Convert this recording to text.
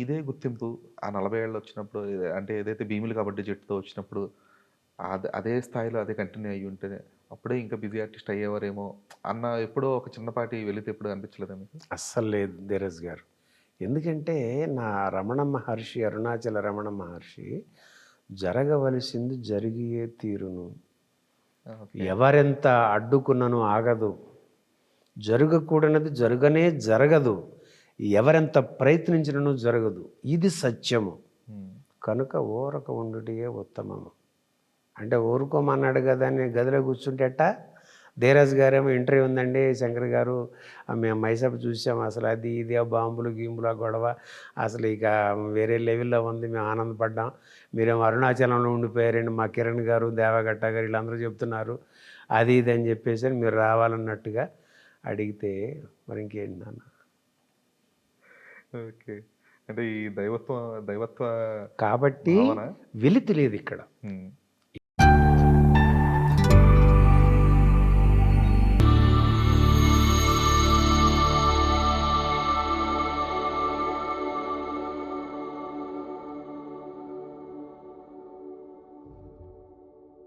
ఇదే గుర్తింపు ఆ 40 ఏళ్ళు వచ్చినప్పుడు అంటే ఏదైతే భీమిలి కబడ్డీ జట్టుతో వచ్చినప్పుడు అదే స్థాయిలో అదే కంటిన్యూ అయ్యుంటే అప్పుడే ఇంకా బిజీ ఆర్టిస్ట్ అయ్యేవారేమో అన్న ఎప్పుడో ఒక చిన్నపాటి వెలితి ఎప్పుడు అనిపించలేదా మీకు? అస్సలు లేదు ధీరజ్ గారు. ఎందుకంటే నా రమణ మహర్షి, అరుణాచల రమణ మహర్షి జరగవలసింది జరిగియే తీరును. ఓకే. ఎవరెంత అడ్డుకున్నను ఆగదు. జరగకూడనిది జరగనే జరగదు. ఎవరెంత ప్రయత్నించినను జరగదు. ఇది సత్యము. హ్మ్. కనుక ఊరక ఉండుటయే ఉత్తమము. అంటే ఊరుకోమన్నాడు కదా అని గదిలో కూర్చుంటే ఎట్టా? ధీరజ్ గారేమో ఇంటర్వ్యూ ఉందండి శంకర్ గారు, మేము మైసప్ చూసాం, అసలు అది ఇది ఆ బాంబులు గీంబులు ఆ గొడవ అసలు ఇక వేరే లెవెల్లో ఉంది, మేము ఆనందపడ్డాం, మీరేమో అరుణాచలంలో ఉండిపోయారండి, మా కిరణ్ గారు దేవగట్ట గారు వీళ్ళందరూ చెప్తున్నారు అది ఇది అని చెప్పేసి మీరు రావాలన్నట్టుగా అడిగితే మరి ఇంకేంటి నాన్న. ఓకే. అంటే ఈ దైవత్వ కాబట్టి భావన. వెలితి లేదు ఇక్కడ. హ్మ్.